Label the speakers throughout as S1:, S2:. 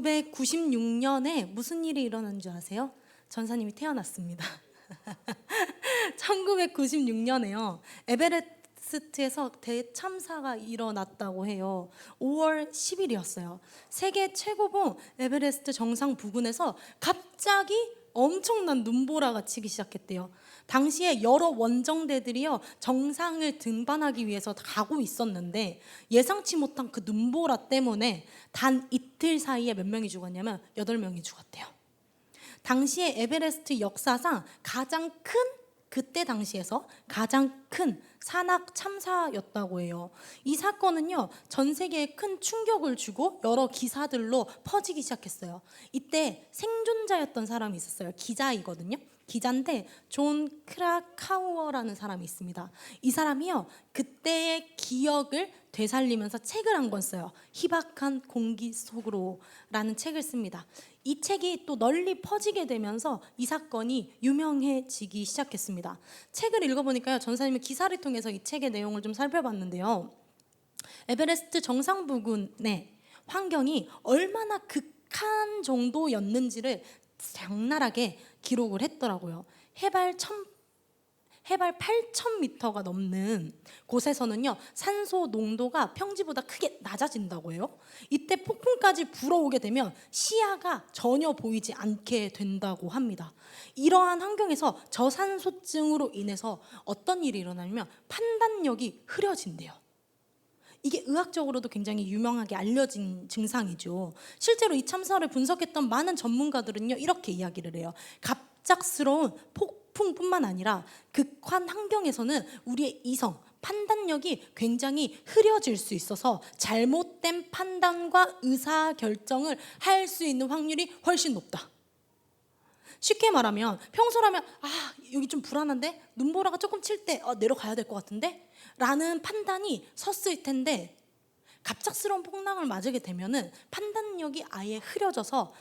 S1: 1996년에 무슨 일이 일어난 줄 아세요? 전사님이 태어났습니다. 1996년에요. 에베레스트에서 대참사가 일어났다고 해요. 5월 10일이었어요. 세계 최고봉 에베레스트 정상 부근에서 갑자기 엄청난 눈보라가 치기 시작했대요. 당시에 여러 원정대들이요 정상을 등반하기 위해서 가고 있었는데 예상치 못한 그 눈보라 때문에 단 이틀 사이에 몇 명이 죽었냐면 8명이 죽었대요. 당시에 에베레스트 역사상 가장 큰, 그때 당시에서 가장 큰 산악 참사였다고 해요. 이 사건은요 전 세계에 큰 충격을 주고 여러 기사들로 퍼지기 시작했어요. 이때 생존자였던 사람이 있었어요. 기자이거든요. 기자인데 존 크라카우어라는 사람이 있습니다. 이 사람이요 그때의 기억을 되살리면서 책을 한 권 써요. 희박한 공기 속으로 라는 책을 씁니다. 이 책이 또 널리 퍼지게 되면서 이 사건이 유명해지기 시작했습니다. 책을 읽어보니까요 전사님의 기사를 통해서 이 책의 내용을 좀 살펴봤는데요, 에베레스트 정상 부근의 환경이 얼마나 극한 정도였는지를 장날하게 기록을 했더라고요. 해발 8,000m가 넘는 곳에서는요 산소 농도가 평지보다 크게 낮아진다고 해요. 이때 폭풍까지 불어오게 되면 시야가 전혀 보이지 않게 된다고 합니다. 이러한 환경에서 저산소증으로 인해서 어떤 일이 일어나냐면 판단력이 흐려진대요. 이게 의학적으로도 굉장히 유명하게 알려진 증상이죠. 실제로 이 참사를 분석했던 많은 전문가들은요 이렇게 이야기를 해요. 갑작스러운 폭풍뿐만 아니라 극한 환경에서는 우리의 이성, 판단력이 굉장히 흐려질 수 있어서 잘못된 판단과 의사결정을 할 수 있는 확률이 훨씬 높다. 쉽게 말하면 평소라면 여기 좀 불안한데 눈보라가 조금 칠 때 내려가야 될 것 같은데 라는 판단이 섰을 텐데 갑작스러운 폭락을 맞게 되면은 판단력이 아예 흐려져서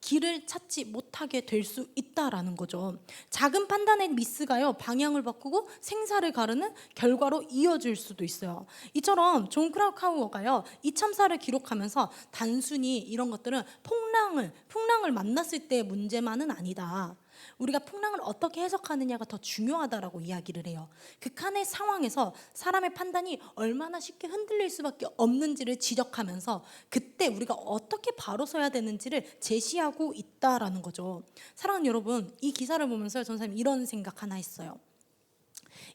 S1: 길을 찾지 못하게 될 수 있다라는 거죠. 작은 판단의 미스가요 방향을 바꾸고 생사를 가르는 결과로 이어질 수도 있어요. 이처럼 존 크라카우어가요 이 참사를 기록하면서 단순히 이런 것들은 풍랑을 만났을 때의 문제만은 아니다, 우리가 풍랑을 어떻게 해석하느냐가 더 중요하다라고 이야기를 해요. 극한의 상황에서 사람의 판단이 얼마나 쉽게 흔들릴 수밖에 없는지를 지적하면서 그때 우리가 어떻게 바로 서야 되는지를 제시하고 있다라는 거죠. 사랑하는 여러분, 이 기사를 보면서 전사님 이런 생각 하나 했어요.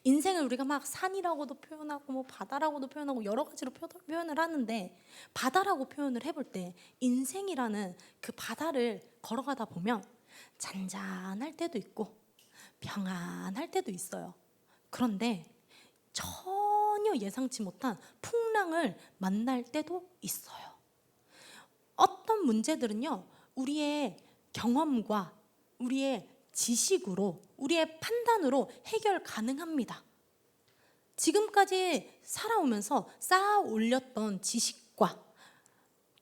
S1: 인생을 우리가 막 산이라고도 표현하고 뭐 바다라고도 표현하고 여러 가지로 표현을 하는데, 바다라고 표현을 해볼 때 인생이라는 그 바다를 걸어가다 보면 잔잔할 때도 있고 평안할 때도 있어요. 그런데 전혀 예상치 못한 풍랑을 만날 때도 있어요. 어떤 문제들은요 우리의 경험과 우리의 지식으로, 우리의 판단으로 해결 가능합니다. 지금까지 살아오면서 쌓아 올렸던 지식과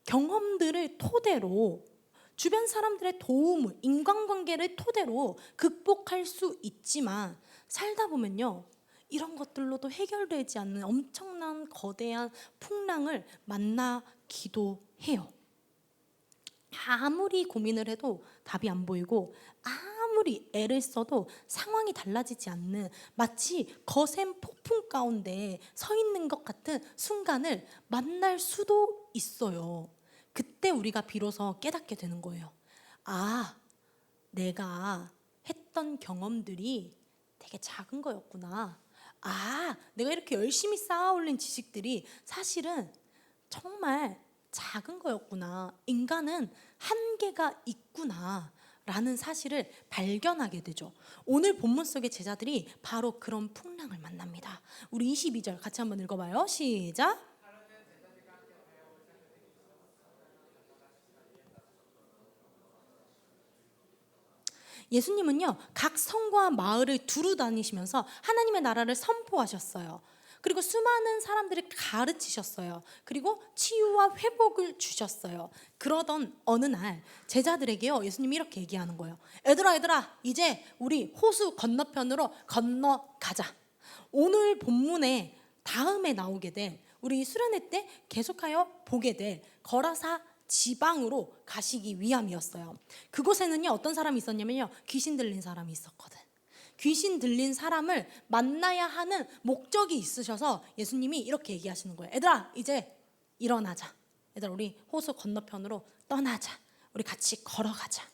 S1: 경험들을 토대로 주변 사람들의 도움을, 인간관계를 토대로 극복할 수 있지만 살다 보면요 이런 것들로도 해결되지 않는 엄청난 거대한 풍랑을 만나기도 해요. 아무리 고민을 해도 답이 안 보이고 아무리 애를 써도 상황이 달라지지 않는, 마치 거센 폭풍 가운데 서 있는 것 같은 순간을 만날 수도 있어요. 그때 우리가 비로소 깨닫게 되는 거예요. 내가 했던 경험들이 되게 작은 거였구나. 내가 이렇게 열심히 쌓아 올린 지식들이 사실은 정말 작은 거였구나. 인간은 한계가 있구나 라는 사실을 발견하게 되죠. 오늘 본문 속의 제자들이 바로 그런 풍랑을 만납니다. 우리 22절 같이 한번 읽어봐요. 시작. 예수님은요 각 성과 마을을 두루 다니시면서 하나님의 나라를 선포하셨어요. 그리고 수많은 사람들을 가르치셨어요. 그리고 치유와 회복을 주셨어요. 그러던 어느 날 제자들에게요 예수님이 이렇게 얘기하는 거예요. 얘들아 이제 우리 호수 건너편으로 건너가자. 오늘 본문에 다음에 나오게 될, 우리 수련회 때 계속하여 보게 될 거라사 지방으로 가시기 위함이었어요. 그곳에는요, 어떤 사람이 있었냐면요, 귀신 들린 사람이 있었거든. 귀신 들린 사람을 만나야 하는 목적이 있으셔서 예수님이 이렇게 얘기하시는 거예요. 얘들아, 이제 일어나자. 얘들아, 우리 호수 건너편으로 떠나자. 우리 같이 걸어가자.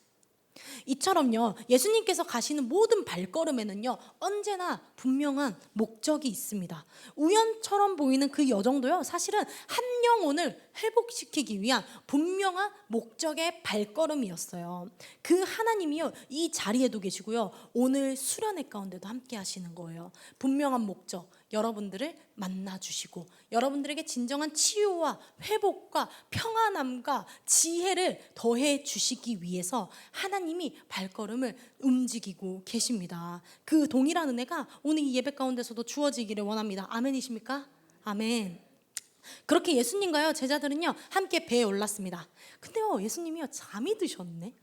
S1: 이처럼요, 예수님께서 가시는 모든 발걸음에는요, 언제나 분명한 목적이 있습니다. 우연처럼 보이는 그 여정도요, 사실은 한 영혼을 회복시키기 위한 분명한 목적의 발걸음이었어요. 그 하나님이요, 이 자리에도 계시고요, 오늘 수련회 가운데도 함께 하시는 거예요. 분명한 목적, 여러분들을 만나주시고 여러분들에게 진정한 치유와 회복과 평안함과 지혜를 더해 주시기 위해서 하나님이 발걸음을 움직이고 계십니다. 그 동일한 은혜가 오늘 이 예배 가운데서도 주어지기를 원합니다. 아멘이십니까? 아멘. 그렇게 예수님과요, 제자들은요, 함께 배에 올랐습니다. 근데요, 예수님이요, 잠이 드셨네.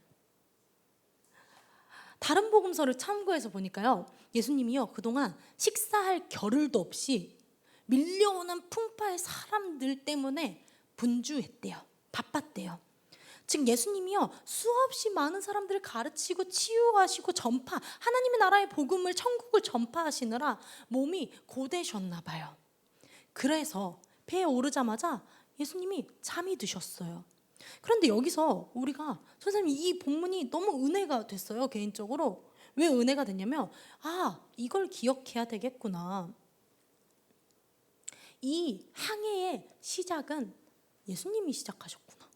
S1: 다른 복음서를 참고해서 보니까요, 예수님이요, 그동안 식사할 겨를도 없이 밀려오는 풍파의 사람들 때문에 분주했대요. 바빴대요. 즉 예수님이요, 수없이 많은 사람들을 가르치고 치유하시고 하나님의 나라의 복음을, 천국을 전파하시느라 몸이 고되셨나 봐요. 그래서 배에 오르자마자 예수님이 잠이 드셨어요. 그런데 여기서 우리가, 선생님, 이 본문이 너무 은혜가 됐어요. 개인적으로. 왜 은혜가 됐냐면, 이걸 기억해야 되겠구나. 이 항해의 시작은 예수님이 시작하셨구나.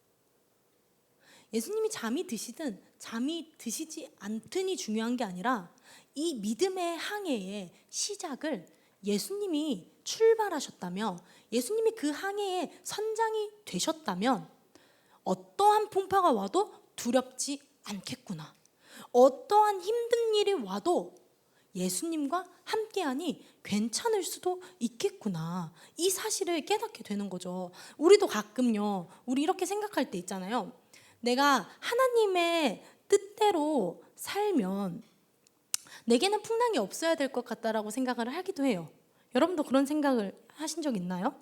S1: 예수님이 잠이 드시든 잠이 드시지 않든이 중요한 게 아니라 이 믿음의 항해의 시작을 예수님이 출발하셨다며, 예수님이 그 항해의 선장이 되셨다면 어떠한 풍파가 와도 두렵지 않겠구나. 어떠한 힘든 일이 와도 예수님과 함께하니 괜찮을 수도 있겠구나. 이 사실을 깨닫게 되는 거죠. 우리도 가끔요, 우리 이렇게 생각할 때 있잖아요. 내가 하나님의 뜻대로 살면 내게는 풍랑이 없어야 될 것 같다라고 생각을 하기도 해요. 여러분도 그런 생각을 하신 적 있나요?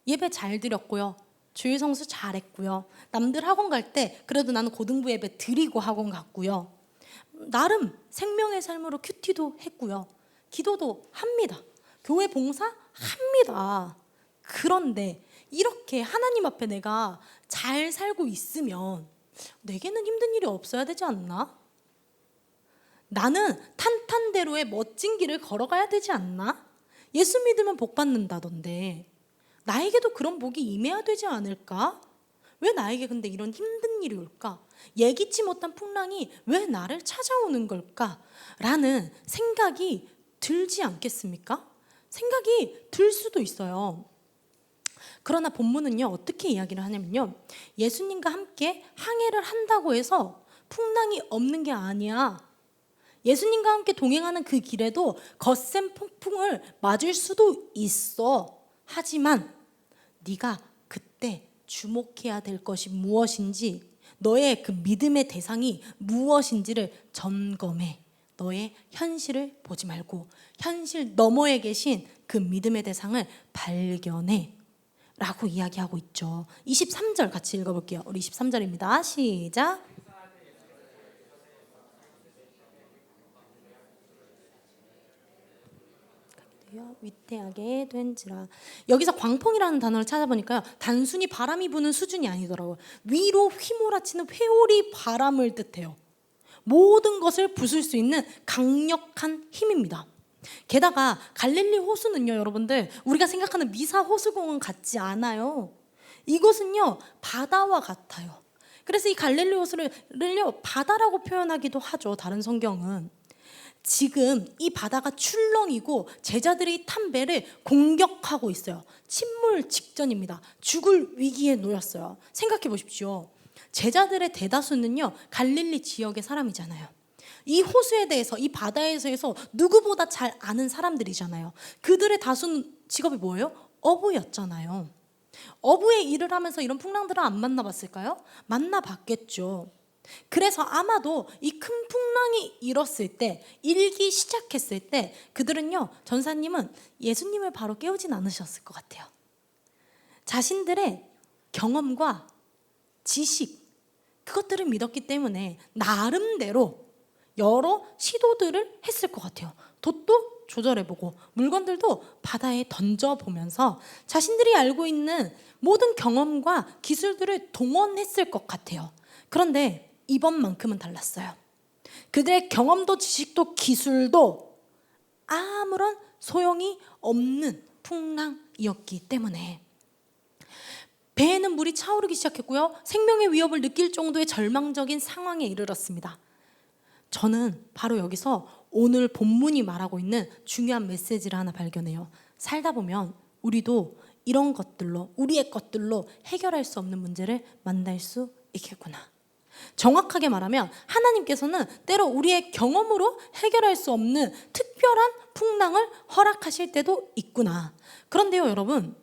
S1: 예배 잘 드렸고요, 주일 성수 잘했고요, 남들 학원 갈 때 그래도 나는 고등부 예배 드리고 학원 갔고요, 나름 생명의 삶으로 큐티도 했고요, 기도도 합니다, 교회 봉사 합니다. 그런데 이렇게 하나님 앞에 내가 잘 살고 있으면 내게는 힘든 일이 없어야 되지 않나? 나는 탄탄대로의 멋진 길을 걸어가야 되지 않나? 예수 믿으면 복 받는다던데 나에게도 그런 복이 임해야 되지 않을까? 왜 나에게 근데 이런 힘든 일이 올까? 예기치 못한 풍랑이 왜 나를 찾아오는 걸까? 라는 생각이 들지 않겠습니까? 생각이 들 수도 있어요. 그러나 본문은요, 어떻게 이야기를 하냐면요, 예수님과 함께 항해를 한다고 해서 풍랑이 없는 게 아니야. 예수님과 함께 동행하는 그 길에도 거센 폭풍을 맞을 수도 있어. 하지만 네가 그때 주목해야 될 것이 무엇인지, 너의 그 믿음의 대상이 무엇인지를 점검해. 너의 현실을 보지 말고 현실 너머에 계신 그 믿음의 대상을 발견해 라고 이야기하고 있죠. 23절 같이 읽어볼게요. 우리 23절입니다. 시작. 위태하게 된지라. 여기서 광풍이라는 단어를 찾아보니까요, 단순히 바람이 부는 수준이 아니더라고요. 위로 휘몰아치는 회오리 바람을 뜻해요. 모든 것을 부술 수 있는 강력한 힘입니다. 게다가 갈릴리 호수는요, 여러분들, 우리가 생각하는 미사 호수공원 같지 않아요. 이곳은요, 바다와 같아요. 그래서 이 갈릴리 호수를요, 바다라고 표현하기도 하죠. 다른 성경은. 지금 이 바다가 출렁이고 제자들이 탄 배를 공격하고 있어요. 침몰 직전입니다. 죽을 위기에 놓였어요. 생각해 보십시오. 제자들의 대다수는요, 갈릴리 지역의 사람이잖아요. 이 호수에 대해서, 이 바다에 대해서 누구보다 잘 아는 사람들이잖아요. 그들의 다수는 직업이 뭐예요? 어부였잖아요. 어부의 일을 하면서 이런 풍랑들을 안 만나봤을까요? 만나봤겠죠. 그래서 아마도 이 큰 풍랑이 일었을 때, 일기 시작했을 때 그들은요, 전사님은 예수님을 바로 깨우진 않으셨을 것 같아요. 자신들의 경험과 지식, 그것들을 믿었기 때문에 나름대로 여러 시도들을 했을 것 같아요. 돛도 조절해보고 물건들도 바다에 던져보면서 자신들이 알고 있는 모든 경험과 기술들을 동원했을 것 같아요. 그런데 이번만큼은 달랐어요. 그들의 경험도 지식도 기술도 아무런 소용이 없는 풍랑이었기 때문에 배에는 물이 차오르기 시작했고요. 생명의 위협을 느낄 정도의 절망적인 상황에 이르렀습니다. 저는 바로 여기서 오늘 본문이 말하고 있는 중요한 메시지를 하나 발견해요. 살다 보면 우리도 이런 것들로, 우리의 것들로 해결할 수 없는 문제를 만날 수 있겠구나. 정확하게 말하면 하나님께서는 때로 우리의 경험으로 해결할 수 없는 특별한 풍랑을 허락하실 때도 있구나. 그런데요, 여러분,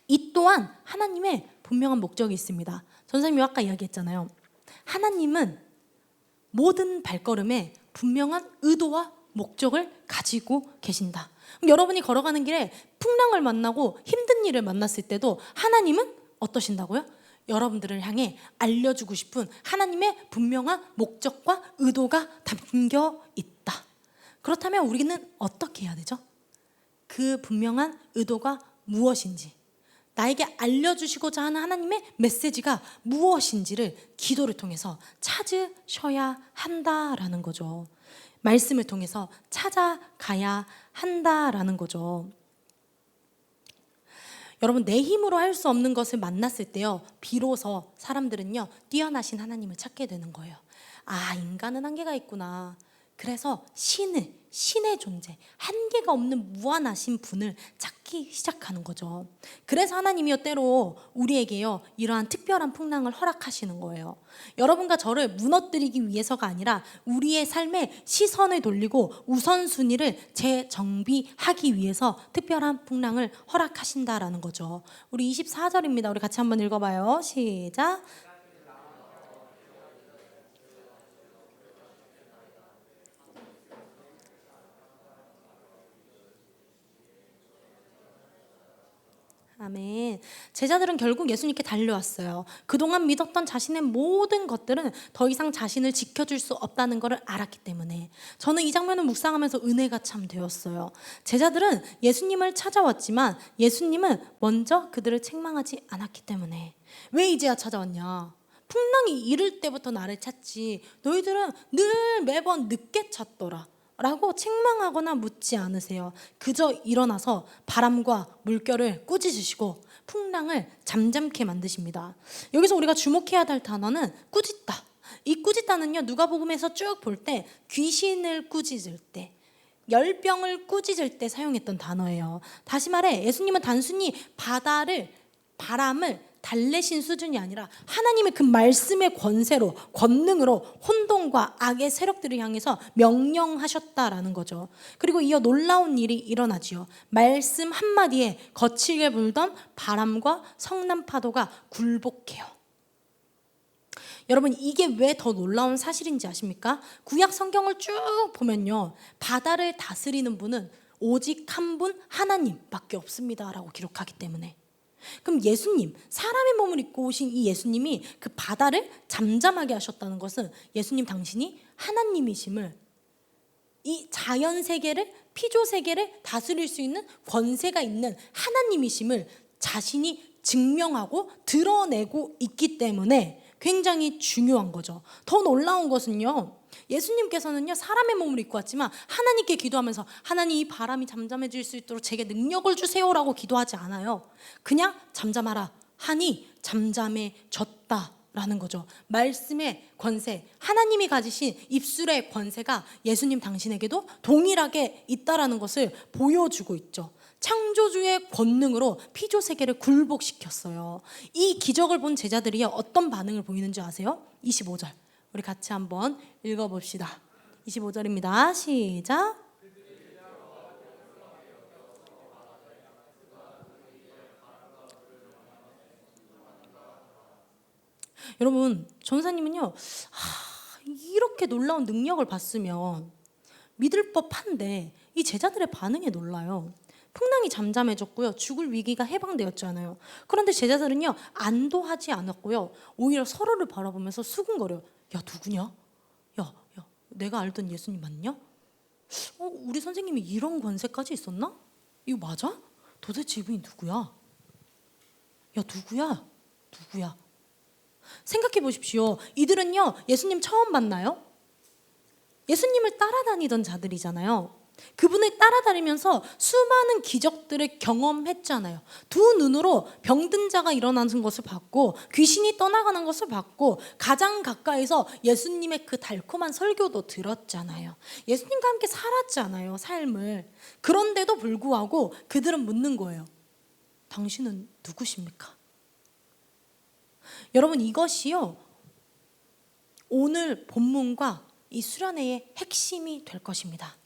S1: 이 또한 하나님의 분명한 목적이 있습니다. 전사님이 아까 이야기했잖아요. 하나님은 모든 발걸음에 분명한 의도와 목적을 가지고 계신다. 그럼 여러분이 걸어가는 길에 풍랑을 만나고 힘든 일을 만났을 때도 하나님은 어떠신다고요? 여러분들을 향해 알려주고 싶은 하나님의 분명한 목적과 의도가 담겨 있다. 그렇다면 우리는 어떻게 해야 되죠? 그 분명한 의도가 무엇인지, 나에게 알려주시고자 하는 하나님의 메시지가 무엇인지를 기도를 통해서 찾으셔야 한다라는 거죠. 말씀을 통해서 찾아가야 한다라는 거죠. 여러분, 내 힘으로 할 수 없는 것을 만났을 때요, 비로소 사람들은요, 뛰어나신 하나님을 찾게 되는 거예요. 아, 인간은 한계가 있구나. 그래서 신의 존재, 한계가 없는 무한하신 분을 찾기 시작하는 거죠. 그래서 하나님이요, 때로 우리에게요, 이러한 특별한 풍랑을 허락하시는 거예요. 여러분과 저를 무너뜨리기 위해서가 아니라 우리의 삶에 시선을 돌리고 우선순위를 재정비하기 위해서 특별한 풍랑을 허락하신다라는 거죠. 우리 24절입니다. 우리 같이 한번 읽어봐요. 시작. 아멘. 제자들은 결국 예수님께 달려왔어요. 그동안 믿었던 자신의 모든 것들은 더 이상 자신을 지켜줄 수 없다는 것을 알았기 때문에. 저는 이 장면을 묵상하면서 은혜가 참 되었어요. 제자들은 예수님을 찾아왔지만 예수님은 먼저 그들을 책망하지 않았기 때문에. 왜 이제야 찾아왔냐? 풍랑이 이를 때부터 나를 찾지, 너희들은 늘 매번 늦게 찾더라 라고 책망하거나 묻지 않으세요. 그저 일어나서 바람과 물결을 꾸짖으시고 풍랑을 잠잠케 만드십니다. 여기서 우리가 주목해야 할 단어는 꾸짖다. 이 꾸짖다는요, 누가복음에서 쭉 볼 때 귀신을 꾸짖을 때, 열병을 꾸짖을 때 사용했던 단어예요. 다시 말해 예수님은 단순히 바람을 달래신 수준이 아니라 하나님의 그 말씀의 권세로, 권능으로 혼돈과 악의 세력들을 향해서 명령하셨다라는 거죠. 그리고 이어 놀라운 일이 일어나지요. 말씀 한마디에 거칠게 불던 바람과 성난 파도가 굴복해요. 여러분, 이게 왜 더 놀라운 사실인지 아십니까? 구약 성경을 쭉 보면요, 바다를 다스리는 분은 오직 한 분 하나님밖에 없습니다라고 기록하기 때문에. 그럼 예수님, 사람의 몸을 입고 오신 이 예수님이 그 바다를 잠잠하게 하셨다는 것은 예수님 당신이 하나님이심을, 이 자연 세계를, 피조 세계를 다스릴 수 있는 권세가 있는 하나님이심을 자신이 증명하고 드러내고 있기 때문에 굉장히 중요한 거죠. 더 놀라운 것은요, 예수님께서는요, 사람의 몸을 입고 왔지만 하나님께 기도하면서 하나님, 이 바람이 잠잠해질 수 있도록 제게 능력을 주세요라고 기도하지 않아요. 그냥 잠잠하라 하니 잠잠해졌다라는 거죠. 말씀의 권세, 하나님이 가지신 입술의 권세가 예수님 당신에게도 동일하게 있다라는 것을 보여주고 있죠. 창조주의 권능으로 피조 세계를 굴복시켰어요. 이 기적을 본 제자들이 어떤 반응을 보이는지 아세요? 25절 우리 같이 한번 읽어봅시다. 25절입니다. 시작. 여러분, 전사님은요, 이렇게 놀라운 능력을 봤으면 믿을 법한데 이 제자들의 반응이 놀라요. 풍랑이 잠잠해졌고요. 죽을 위기가 해방되었잖아요. 그런데 제자들은요, 안도하지 않았고요. 오히려 서로를 바라보면서 수군거려요. 야, 누구냐? 야, 내가 알던 예수님 맞냐? 우리 선생님이 이런 권세까지 있었나? 이거 맞아? 도대체 이분이 누구야? 야, 누구야? 생각해 보십시오. 이들은요, 예수님 처음 만나요? 예수님을 따라다니던 자들이잖아요. 그분을 따라다니면서 수많은 기적들을 경험했잖아요. 두 눈으로 병든 자가 일어나는 것을 봤고, 귀신이 떠나가는 것을 봤고, 가장 가까이서 예수님의 그 달콤한 설교도 들었잖아요. 예수님과 함께 살았잖아요, 삶을. 그런데도 불구하고 그들은 묻는 거예요. 당신은 누구십니까? 여러분, 이것이요, 오늘 본문과 이 수련회의 핵심이 될 것입니다.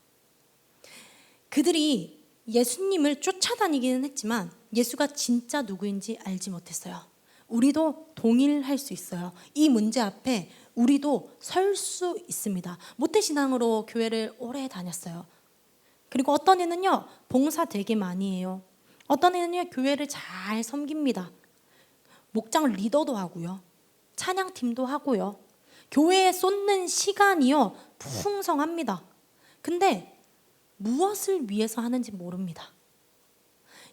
S1: 그들이 예수님을 쫓아다니기는 했지만 예수가 진짜 누구인지 알지 못했어요. 우리도 동일할 수 있어요. 이 문제 앞에 우리도 설 수 있습니다. 모태신앙으로 교회를 오래 다녔어요. 그리고 어떤 애는요, 봉사 되게 많이 해요. 어떤 애는요, 교회를 잘 섬깁니다. 목장 리더도 하고요, 찬양팀도 하고요, 교회에 쏟는 시간이요 풍성합니다. 근데 무엇을 위해서 하는지 모릅니다.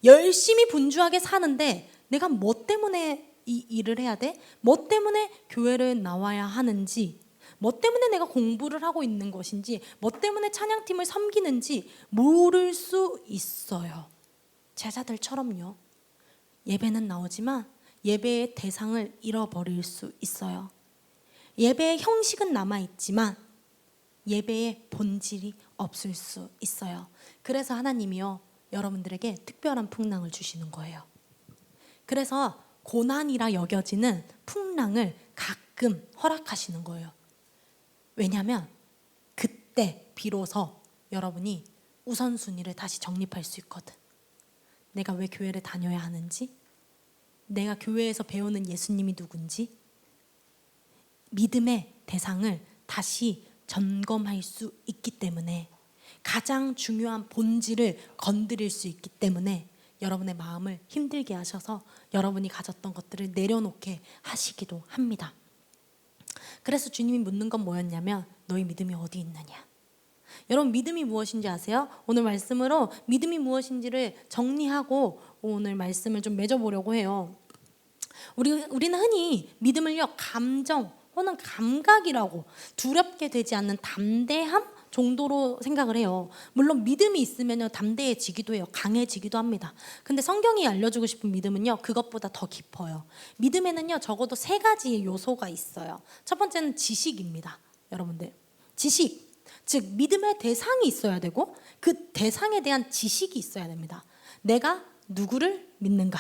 S1: 열심히 분주하게 사는데 내가 뭐 때문에 이 일을 해야 돼? 뭐 때문에 교회를 나와야 하는지, 뭐 때문에 내가 공부를 하고 있는 것인지, 뭐 때문에 찬양팀을 섬기는지 모를 수 있어요. 제자들처럼요. 예배는 나오지만 예배의 대상을 잃어버릴 수 있어요. 예배의 형식은 남아있지만 예배의 본질이 없을 수 있어요. 그래서 하나님이요, 여러분들에게 특별한 풍랑을 주시는 거예요. 그래서 고난이라 여겨지는 풍랑을 가끔 허락하시는 거예요. 왜냐하면 그때 비로소 여러분이 우선순위를 다시 정립할 수 있거든. 내가 왜 교회를 다녀야 하는지, 내가 교회에서 배우는 예수님이 누군지, 믿음의 대상을 다시 점검할 수 있기 때문에, 가장 중요한 본질을 건드릴 수 있기 때문에 여러분의 마음을 힘들게 하셔서 여러분이 가졌던 것들을 내려놓게 하시기도 합니다. 그래서 주님이 묻는 건 뭐였냐면, 너희 믿음이 어디 있느냐. 여러분, 믿음이 무엇인지 아세요? 오늘 말씀으로 믿음이 무엇인지를 정리하고 오늘 말씀을 좀 맺어보려고 해요. 우리는 흔히 믿음을요, 감정 혹은 감각이라고, 두렵게 되지 않는 담대함 정도로 생각을 해요. 물론 믿음이 있으면요, 담대해지기도 해요. 강해지기도 합니다. 근데 성경이 알려주고 싶은 믿음은요, 그것보다 더 깊어요. 믿음에는요, 적어도 3가지의 요소가 있어요. 첫 번째는 지식입니다. 여러분들, 지식, 즉 믿음의 대상이 있어야 되고 그 대상에 대한 지식이 있어야 됩니다. 내가 누구를 믿는가?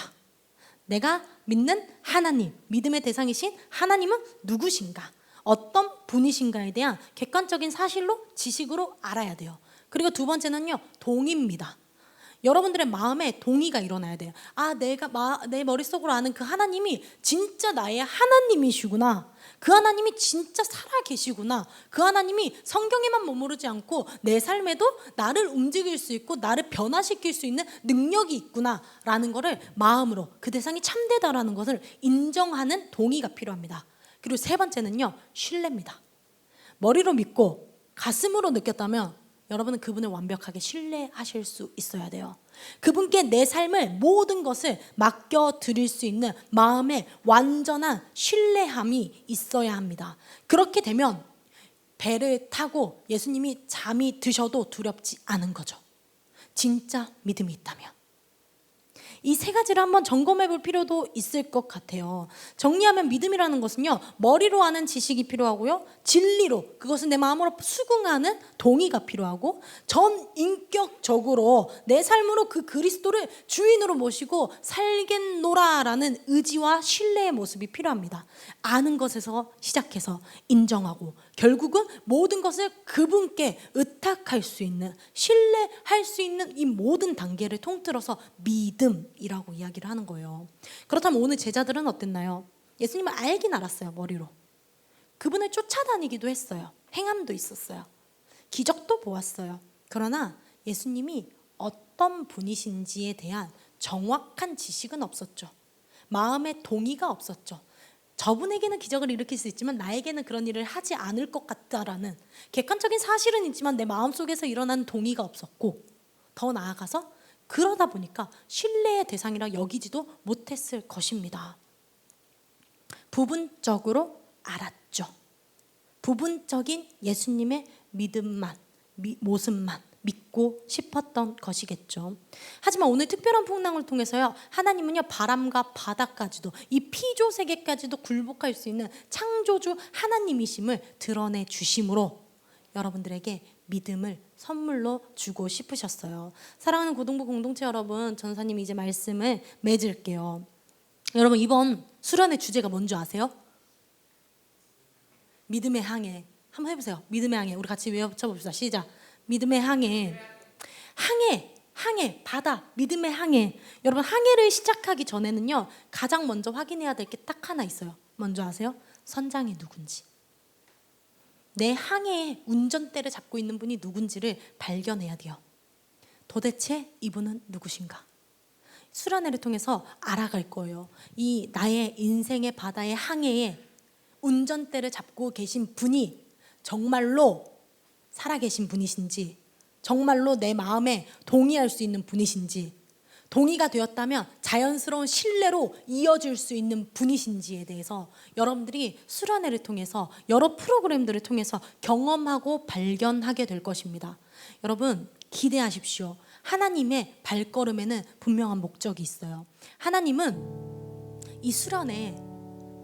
S1: 내가 믿는 하나님, 믿음의 대상이신 하나님은 누구신가? 어떤 분이신가에 대한 객관적인 사실로, 지식으로 알아야 돼요. 그리고 두 번째는요, 동의입니다. 여러분들의 마음에 동의가 일어나야 돼요. 내 머릿속으로 아는 그 하나님이 진짜 나의 하나님이시구나. 그 하나님이 진짜 살아계시구나. 그 하나님이 성경에만 머무르지 않고 내 삶에도 나를 움직일 수 있고 나를 변화시킬 수 있는 능력이 있구나 라는 것을 마음으로, 그 대상이 참되다라는 것을 인정하는 동의가 필요합니다. 그리고 3번째는요, 신뢰입니다. 머리로 믿고 가슴으로 느꼈다면 여러분은 그분을 완벽하게 신뢰하실 수 있어야 돼요. 그분께 내 삶을, 모든 것을 맡겨드릴 수 있는 마음의 완전한 신뢰함이 있어야 합니다. 그렇게 되면 배를 타고 예수님이 잠이 드셔도 두렵지 않은 거죠. 진짜 믿음이 있다면. 이 3가지를 한번 점검해 볼 필요도 있을 것 같아요. 정리하면 믿음이라는 것은요, 머리로 아는 지식이 필요하고요, 진리로, 그것은 내 마음으로 수긍하는 동의가 필요하고, 전 인격적으로 내 삶으로 그 그리스도를 주인으로 모시고 살겠노라라는 의지와 신뢰의 모습이 필요합니다. 아는 것에서 시작해서 인정하고 결국은 모든 것을 그분께 의탁할 수 있는, 신뢰할 수 있는 이 모든 단계를 통틀어서 믿음이라고 이야기를 하는 거예요. 그렇다면 오늘 제자들은 어땠나요? 예수님을 알긴 알았어요, 머리로. 그분을 쫓아다니기도 했어요. 행함도 있었어요. 기적도 보았어요. 그러나 예수님이 어떤 분이신지에 대한 정확한 지식은 없었죠. 마음의 동의가 없었죠. 저분에게는 기적을 일으킬 수 있지만 나에게는 그런 일을 하지 않을 것 같다라는 객관적인 사실은 있지만 내 마음속에서 일어나는 동의가 없었고, 더 나아가서 그러다 보니까 신뢰의 대상이라 여기지도 못했을 것입니다. 부분적으로 알았죠. 부분적인 예수님의 믿음만, 모습만 믿고 싶었던 것이겠죠. 하지만 오늘 특별한 풍랑을 통해서요, 하나님은요 바람과 바다까지도, 이 피조 세계까지도 굴복할 수 있는 창조주 하나님이심을 드러내 주심으로 여러분들에게 믿음을 선물로 주고 싶으셨어요. 사랑하는 고동부 공동체 여러분, 전사님이 이제 말씀을 맺을게요. 여러분, 이번 수련의 주제가 뭔지 아세요? 믿음의 항해. 한번 해보세요. 믿음의 항해. 우리 같이 외쳐봅시다. 시작. 믿음의 항해. 항해, 바다, 믿음의 항해. 여러분, 항해를 시작하기 전에는요, 가장 먼저 확인해야 될 게 딱 하나 있어요. 먼저 아세요? 선장이 누군지. 내 항해의 운전대를 잡고 있는 분이 누군지를 발견해야 돼요. 도대체 이분은 누구신가? 수련회를 통해서 알아갈 거예요. 이 나의 인생의 바다의 항해에 운전대를 잡고 계신 분이 정말로 살아계신 분이신지, 정말로 내 마음에 동의할 수 있는 분이신지, 동의가 되었다면 자연스러운 신뢰로 이어질 수 있는 분이신지에 대해서 여러분들이 수련회를 통해서, 여러 프로그램들을 통해서 경험하고 발견하게 될 것입니다. 여러분, 기대하십시오. 하나님의 발걸음에는 분명한 목적이 있어요. 하나님은 이 수련회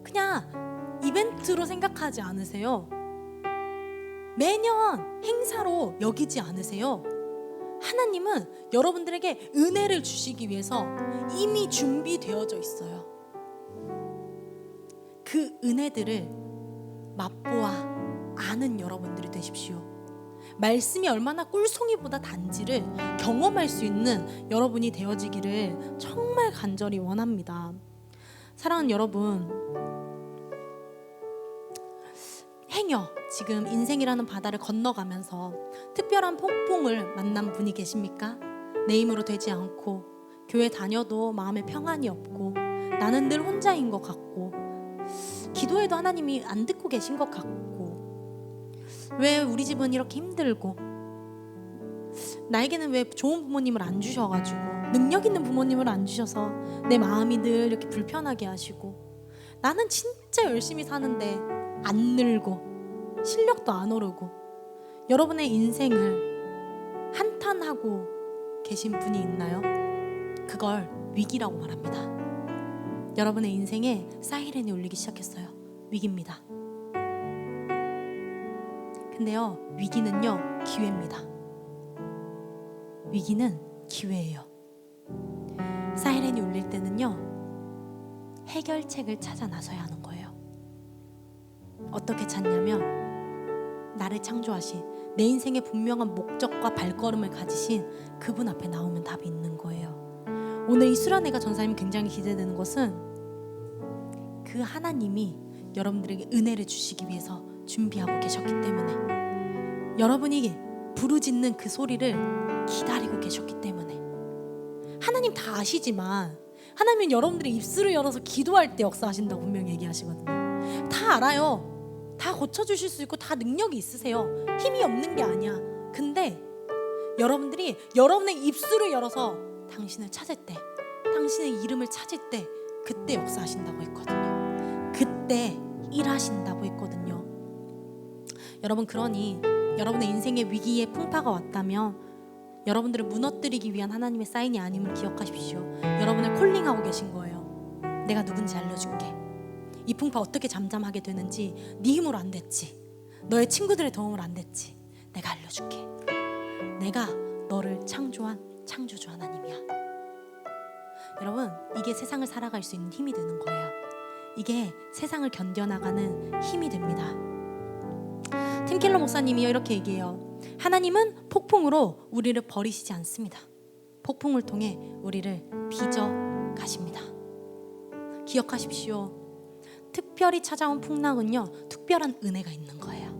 S1: 그냥 이벤트로 생각하지 않으세요. 매년 행사로 여기지 않으세요. 하나님은 여러분들에게 은혜를 주시기 위해서 이미 준비되어져 있어요. 그 은혜들을 맛보아 아는 여러분들이 되십시오. 말씀이 얼마나 꿀송이보다 단지를 경험할 수 있는 여러분이 되어지기를 정말 간절히 원합니다. 사랑하는 여러분, 행여 지금 인생이라는 바다를 건너가면서 특별한 폭풍을 만난 분이 계십니까? 내 힘으로 되지 않고, 교회 다녀도 마음에 평안이 없고, 나는 늘 혼자인 것 같고, 기도해도 하나님이 안 듣고 계신 것 같고, 왜 우리 집은 이렇게 힘들고, 나에게는 왜 좋은 부모님을 안 주셔가지고, 능력 있는 부모님을 안 주셔서 내 마음이 늘 이렇게 불편하게 하시고, 나는 진짜 열심히 사는데 안 늘고 실력도 안 오르고, 여러분의 인생을 한탄하고 계신 분이 있나요? 그걸 위기라고 말합니다. 여러분의 인생에 사이렌이 울리기 시작했어요. 위기입니다. 근데요, 위기는요 기회입니다. 위기는 기회예요. 사이렌이 울릴 때는요 해결책을 찾아 나서야 하는 거예요. 어떻게 찾냐면, 나를 창조하신, 내 인생의 분명한 목적과 발걸음을 가지신 그분 앞에 나오면 답이 있는 거예요. 오늘 이 수련회가 전사님 굉장히 기대되는 것은 그 하나님이 여러분들에게 은혜를 주시기 위해서 준비하고 계셨기 때문에, 여러분이 부르짖는 그 소리를 기다리고 계셨기 때문에. 하나님 다 아시지만 하나님은 여러분들의 입술을 열어서 기도할 때 역사하신다고 분명히 얘기하시거든요. 다 알아요. 다 고쳐주실 수 있고 다 능력이 있으세요. 힘이 없는 게 아니야. 근데 여러분들이 여러분의 입술을 열어서 당신을 찾을 때, 당신의 이름을 찾을 때, 그때 역사하신다고 했거든요. 그때 일하신다고 했거든요. 여러분, 그러니 여러분의 인생의 위기의 풍파가 왔다면 여러분들을 무너뜨리기 위한 하나님의 사인이 아님을 기억하십시오. 여러분을 콜링하고 계신 거예요. 내가 누군지 알려줄게. 이 풍파 어떻게 잠잠하게 되는지 네 힘으로 안 됐지, 너의 친구들의 도움으로 안 됐지, 내가 알려줄게. 내가 너를 창조한 창조주 하나님이야. 여러분, 이게 세상을 살아갈 수 있는 힘이 되는 거예요. 이게 세상을 견뎌나가는 힘이 됩니다. 팀 켈러 목사님이 이렇게 얘기해요. 하나님은 폭풍으로 우리를 버리시지 않습니다. 폭풍을 통해 우리를 빚어 가십니다. 기억하십시오. 특별히 찾아온 풍랑은요 특별한 은혜가 있는 거예요.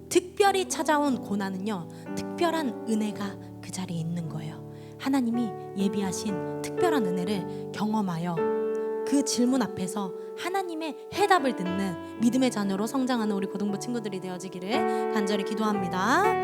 S1: 특별히 찾아온 고난은요 특별한 은혜가 그 자리에 있는 거예요. 하나님이 예비하신 특별한 은혜를 경험하여 그 질문 앞에서 하나님의 해답을 듣는 믿음의 자녀로 성장하는 우리 고등부 친구들이 되어지기를 간절히 기도합니다.